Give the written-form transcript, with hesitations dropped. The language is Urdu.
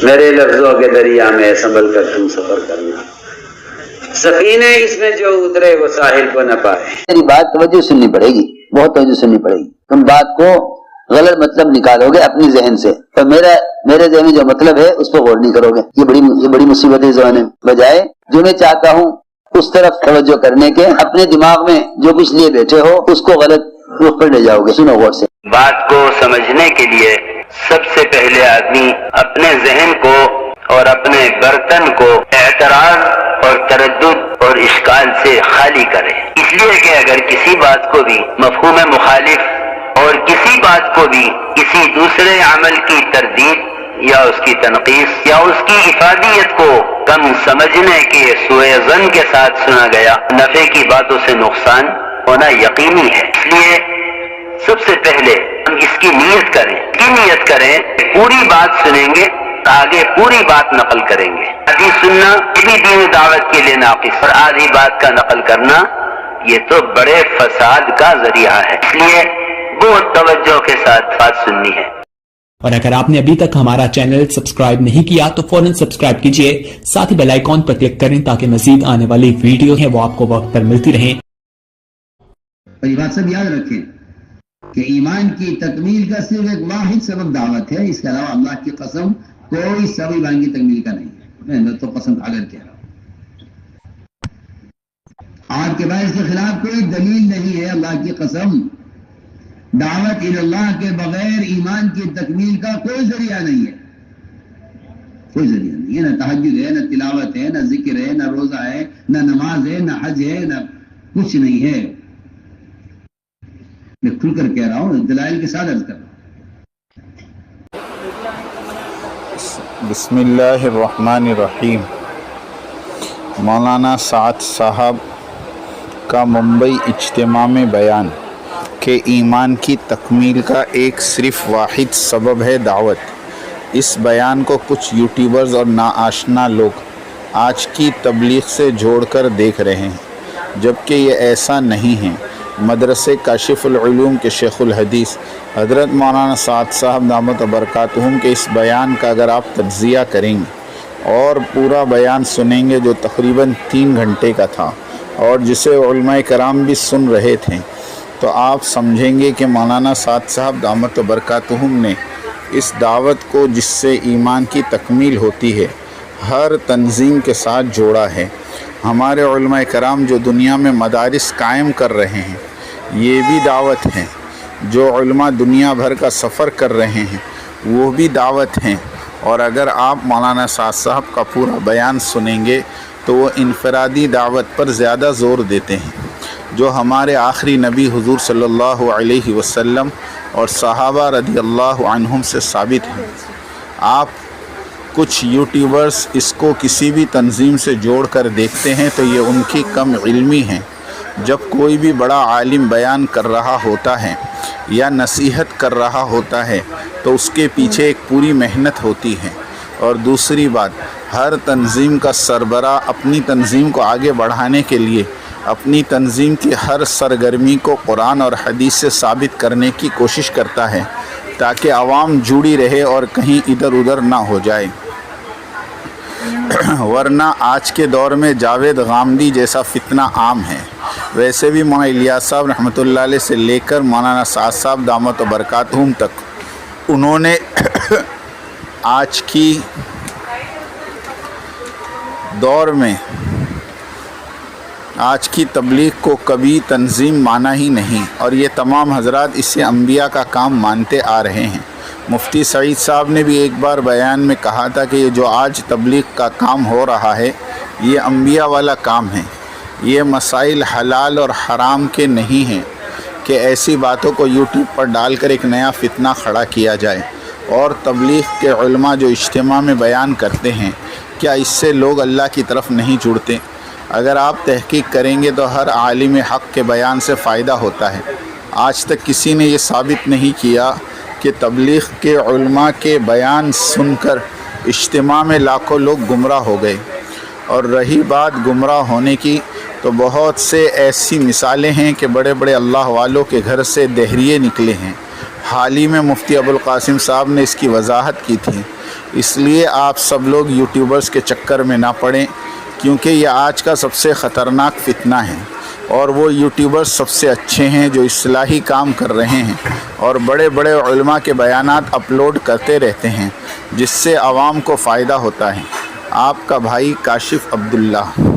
میرے لفظوں کے دریا میں سنبھل کر تم سفر کرنا، سفینے اس میں جو اترے وہ ساحل کو نہ پائے۔ میری بات توجہ سننی پڑے گی، بہت توجہ سننی پڑے گی۔ تم بات کو غلط مطلب نکالو گے اپنی ذہن سے، تو میرے ذہن میں جو مطلب ہے اس پہ غور نہیں کرو گے۔ یہ بڑی مصیبت ہے زمانے میں۔ بجائے جو میں چاہتا ہوں اس طرف توجہ کرنے کے، اپنے دماغ میں جو کچھ لیے بیٹھے ہو اس کو غلط رخ پر لے جاؤ گے۔ سنو غور سے۔ بات کو سمجھنے کے لیے سب سے پہلے آدمی اپنے ذہن کو اور اپنے برتن کو اعتراض اور تردد اور اشکال سے خالی کرے، اس لیے کہ اگر کسی بات کو بھی مفہوم مخالف اور کسی بات کو بھی کسی دوسرے عمل کی تردید یا اس کی تنقیص یا اس کی افادیت کو کم سمجھنے کے سوء ظن کے ساتھ سنا گیا، نفع کی باتوں سے نقصان ہونا یقینی ہے۔ اس لیے سب سے پہلے ہم اس کی نیت کریں، پوری بات سنیں گے، آگے پوری بات نقل کریں گے۔ آدھی سننا بھی دین دعوت کے لیے ناقص، اور آدھی بات کا نقل کرنا یہ تو بڑے فساد کا ذریعہ ہے۔ اس لیے بہت توجہ کے ساتھ بات سننی ہے۔ اور اگر آپ نے ابھی تک ہمارا چینل سبسکرائب نہیں کیا تو فوراً سبسکرائب کیجئے، ساتھ ہی بیل آئیکن پر کلک کریں تاکہ مزید آنے والی ویڈیو ہیں وہ آپ کو وقت پر ملتی رہیں۔ اور یہ بات سب یاد رکھیں کہ ایمان کی تکمیل کا صرف ایک واحد سبب دعوت ہے، اس کے علاوہ اللہ کی قسم کوئی سبب ایمان کی تکمیل کا نہیں ہے۔ میں تو قسم کھا کر کہہ رہا ہوں، آپ کے پاس اس کے خلاف کوئی دلیل نہیں ہے۔ اللہ کی قسم، دعوت اللہ کے بغیر ایمان کی تکمیل کا کوئی ذریعہ نہیں ہے، کوئی ذریعہ نہیں ہے۔ نہ تہجد ہے، نہ تلاوت ہے، نہ ذکر ہے، نہ روزہ ہے، نہ نماز ہے، نہ حج ہے، نہ کچھ نہیں ہے۔ میں کھل کر کہہ رہا ہوں، دلائل کے ساتھ عرض کر رہا ہوں۔ بسم اللہ الرحمن الرحیم۔ مولانا سعد صاحب کا ممبئی اجتماع میں بیان کہ ایمان کی تکمیل کا ایک صرف واحد سبب ہے دعوت۔ اس بیان کو کچھ یوٹیوبرز اور ناآشنا لوگ آج کی تبلیغ سے جوڑ کر دیکھ رہے ہیں، جبکہ یہ ایسا نہیں ہے۔ مدرسے کاشف العلوم کے شیخ الحدیث حضرت مولانا سعد صاحب دامت برکاتہم کے اس بیان کا اگر آپ تجزیہ کریں گے اور پورا بیان سنیں گے جو تقریباً 3 گھنٹے کا تھا اور جسے علماء کرام بھی سن رہے تھے، تو آپ سمجھیں گے کہ مولانا سعد صاحب دامت برکاتہم نے اس دعوت کو جس سے ایمان کی تکمیل ہوتی ہے ہر تنظیم کے ساتھ جوڑا ہے۔ ہمارے علماء کرام جو دنیا میں مدارس قائم کر رہے ہیں یہ بھی دعوت ہیں، جو علماء دنیا بھر کا سفر کر رہے ہیں وہ بھی دعوت ہیں۔ اور اگر آپ مولانا سعد صاحب کا پورا بیان سنیں گے تو وہ انفرادی دعوت پر زیادہ زور دیتے ہیں، جو ہمارے آخری نبی حضور صلی اللہ علیہ وسلم اور صحابہ رضی اللہ عنہم سے ثابت ہیں۔ آپ کچھ یوٹیوبرز اس کو کسی بھی تنظیم سے جوڑ کر دیکھتے ہیں تو یہ ان کی کم علمی ہے۔ جب کوئی بھی بڑا عالم بیان کر رہا ہوتا ہے یا نصیحت کر رہا ہوتا ہے تو اس کے پیچھے ایک پوری محنت ہوتی ہے۔ اور دوسری بات، ہر تنظیم کا سربراہ اپنی تنظیم کو آگے بڑھانے کے لیے اپنی تنظیم کی ہر سرگرمی کو قرآن اور حدیث سے ثابت کرنے کی کوشش کرتا ہے تاکہ عوام جڑی رہے اور کہیں ادھر ادھر نہ ہو جائے۔ ورنہ آج کے دور میں جاوید غامدی جیسا فتنہ عام ہے۔ ویسے بھی مولانا الیاس صاحب رحمۃ اللہ علیہ سے لے کر مولانا سعد صاحب دامت برکاتہم تک انہوں نے آج کی دور میں آج کی تبلیغ کو کبھی تنظیم مانا ہی نہیں، اور یہ تمام حضرات اسے انبیاء کا کام مانتے آ رہے ہیں۔ مفتی سعید صاحب نے بھی ایک بار بیان میں کہا تھا کہ یہ جو آج تبلیغ کا کام ہو رہا ہے یہ انبیاء والا کام ہے۔ یہ مسائل حلال اور حرام کے نہیں ہیں کہ ایسی باتوں کو یوٹیوب پر ڈال کر ایک نیا فتنہ کھڑا کیا جائے۔ اور تبلیغ کے علماء جو اجتماع میں بیان کرتے ہیں، کیا اس سے لوگ اللہ کی طرف نہیں جڑتے؟ اگر آپ تحقیق کریں گے تو ہر عالم حق کے بیان سے فائدہ ہوتا ہے۔ آج تک کسی نے یہ ثابت نہیں کیا کہ تبلیغ کے علماء کے بیان سن کر اجتماع میں لاکھوں لوگ گمراہ ہو گئے۔ اور رہی بات گمراہ ہونے کی، تو بہت سے ایسی مثالیں ہیں کہ بڑے بڑے اللہ والوں کے گھر سے دہریے نکلے ہیں۔ حال ہی میں مفتی ابوالقاسم صاحب نے اس کی وضاحت کی تھی اس لیے آپ سب لوگ یوٹیوبرز کے چکر میں نہ پڑیں، کیونکہ یہ آج کا سب سے خطرناک فتنہ ہے، اور وہ یوٹیوبرز سب سے اچھے ہیں جو اصلاحی کام کر رہے ہیں اور بڑے بڑے علماء کے بیانات اپلوڈ کرتے رہتے ہیں، جس سے عوام کو فائدہ ہوتا ہے۔ آپ کا بھائی کاشف عبداللہ۔